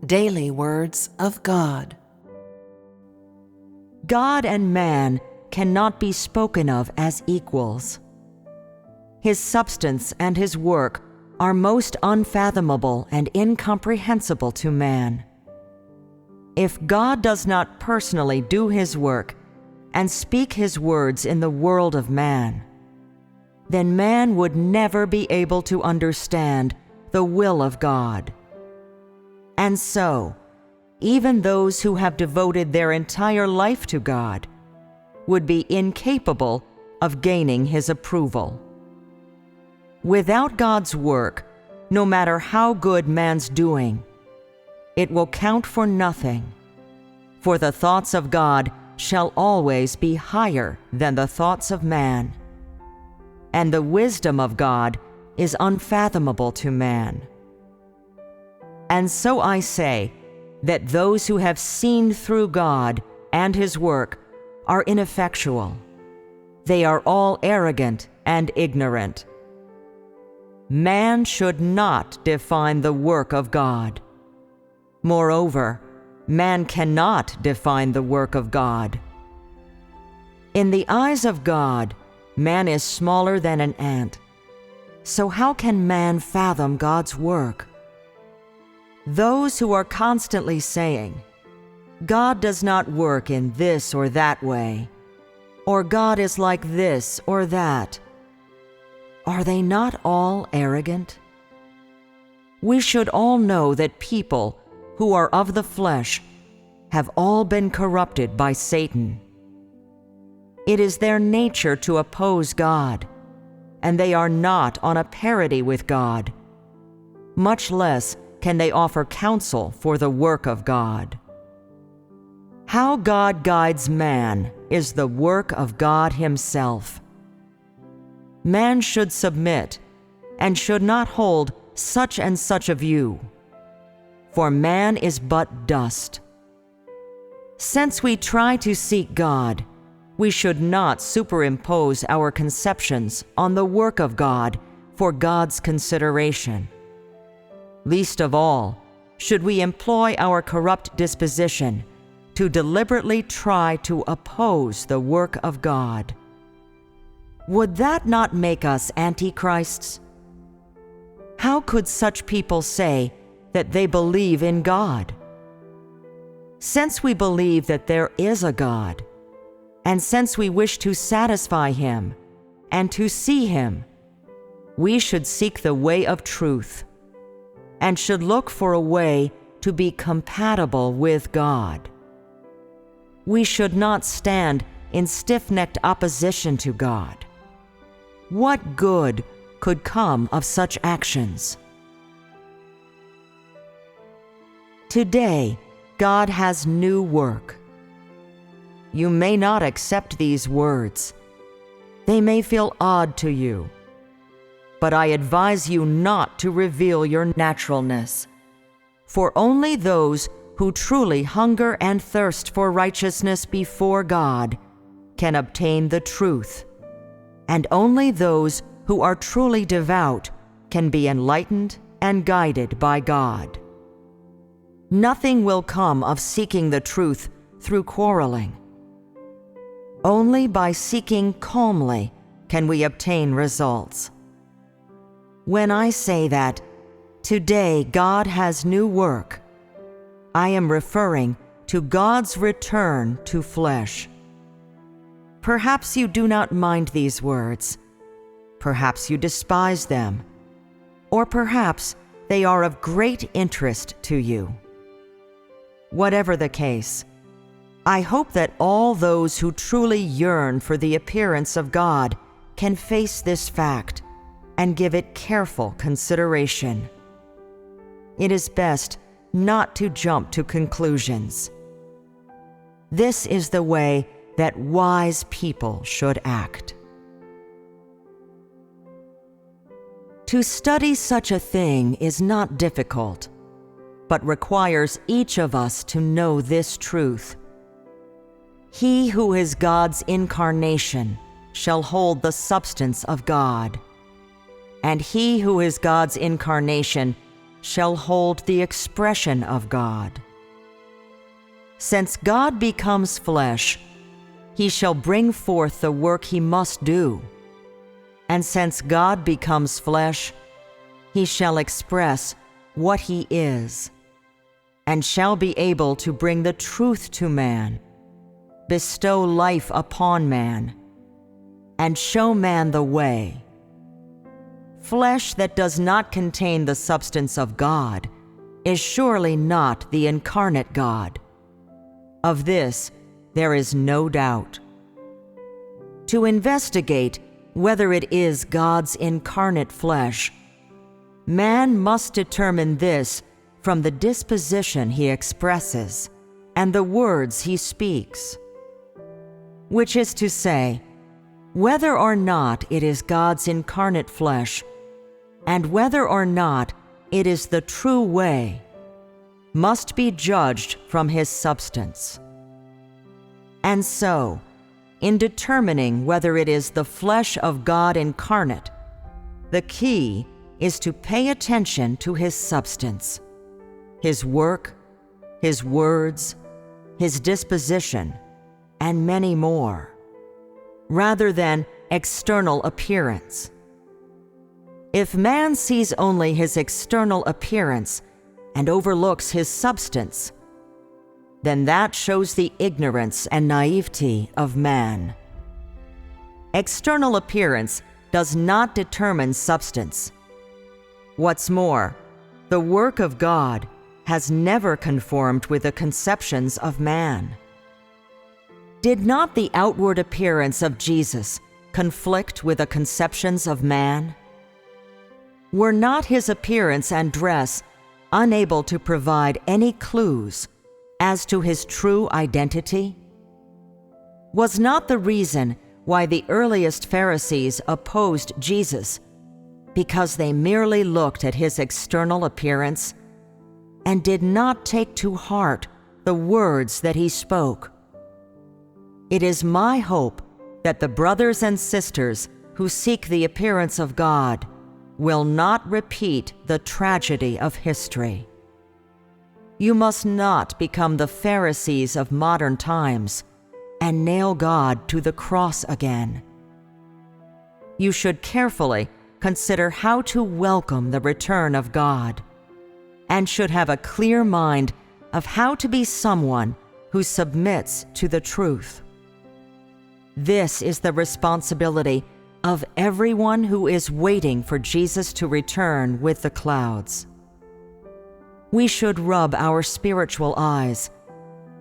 Daily Words of God. God and man cannot be spoken of as equals. His substance and his work are most unfathomable and incomprehensible to man. If God does not personally do his work and speak his words in the world of man, then man would never be able to understand the will of God. And so, even those who have devoted their entire life to God would be incapable of gaining his approval. Without God's work, no matter how good man's doing, it will count for nothing, for the thoughts of God shall always be higher than the thoughts of man, and the wisdom of God is unfathomable to man. And so I say that those who have seen through God and his work are ineffectual. They are all arrogant and ignorant. Man should not define the work of God. Moreover, man cannot define the work of God. In the eyes of God, man is smaller than an ant. So how can man fathom God's work? Those who are constantly saying, God does not work in this or that way, or God is like this or that, are they not all arrogant? We should all know that people who are of the flesh have all been corrupted by Satan. It is their nature to oppose God, and they are not on a parity with God, much less can they offer counsel for the work of God. How God guides man is the work of God himself. Man should submit and should not hold such and such a view, for man is but dust. Since we try to seek God, we should not superimpose our conceptions on the work of God for God's consideration. Least of all, should we employ our corrupt disposition to deliberately try to oppose the work of God. Would that not make us antichrists? How could such people say that they believe in God? Since we believe that there is a God, and since we wish to satisfy him and to see him, we should seek the way of truth, and should look for a way to be compatible with God. We should not stand in stiff-necked opposition to God. What good could come of such actions? Today, God has new work. You may not accept these words. They may feel odd to you. But I advise you not to reveal your naturalness, for only those who truly hunger and thirst for righteousness before God can obtain the truth, and only those who are truly devout can be enlightened and guided by God. Nothing will come of seeking the truth through quarreling. Only by seeking calmly can we obtain results. When I say that today God has new work, I am referring to God's return to flesh. Perhaps you do not mind these words. Perhaps you despise them. Or perhaps they are of great interest to you. Whatever the case, I hope that all those who truly yearn for the appearance of God can face this fact and give it careful consideration. It is best not to jump to conclusions. This is the way that wise people should act. To study such a thing is not difficult, but requires each of us to know this truth. He who is God's incarnation shall hold the substance of God, and he who is God's incarnation shall hold the expression of God. Since God becomes flesh, he shall bring forth the work he must do. And since God becomes flesh, he shall express what he is, and shall be able to bring the truth to man, bestow life upon man, and show man the way. Flesh that does not contain the substance of God is surely not the incarnate God. Of this there is no doubt. To investigate whether it is God's incarnate flesh, man must determine this from the disposition he expresses and the words he speaks, which is to say, whether or not it is God's incarnate flesh, and whether or not it is the true way, must be judged from his substance. And so, in determining whether it is the flesh of God incarnate, the key is to pay attention to his substance, his work, his words, his disposition, and many more, rather than external appearance. If man sees only his external appearance and overlooks his substance, then that shows the ignorance and naivety of man. External appearance does not determine substance. What's more, the work of God has never conformed with the conceptions of man. Did not the outward appearance of Jesus conflict with the conceptions of man? Were not his appearance and dress unable to provide any clues as to his true identity? Was not the reason why the earliest Pharisees opposed Jesus because they merely looked at his external appearance and did not take to heart the words that he spoke? It is my hope that the brothers and sisters who seek the appearance of God will not repeat the tragedy of history. You must not become the Pharisees of modern times and nail God to the cross again. You should carefully consider how to welcome the return of God, and should have a clear mind of how to be someone who submits to the truth. This is the responsibility of everyone who is waiting for Jesus to return with the clouds. We should rub our spiritual eyes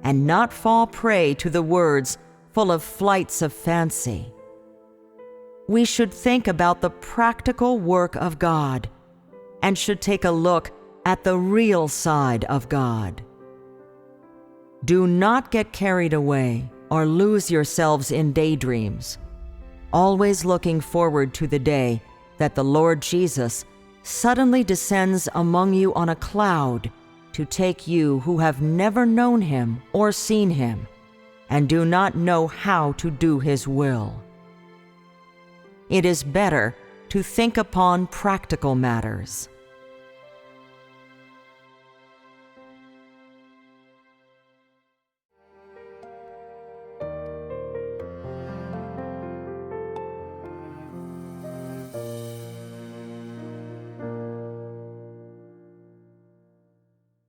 and not fall prey to the words full of flights of fancy. We should think about the practical work of God and should take a look at the real side of God. Do not get carried away or lose yourselves in daydreams, always looking forward to the day that the Lord Jesus suddenly descends among you on a cloud to take you who have never known him or seen him and do not know how to do his will. It is better to think upon practical matters.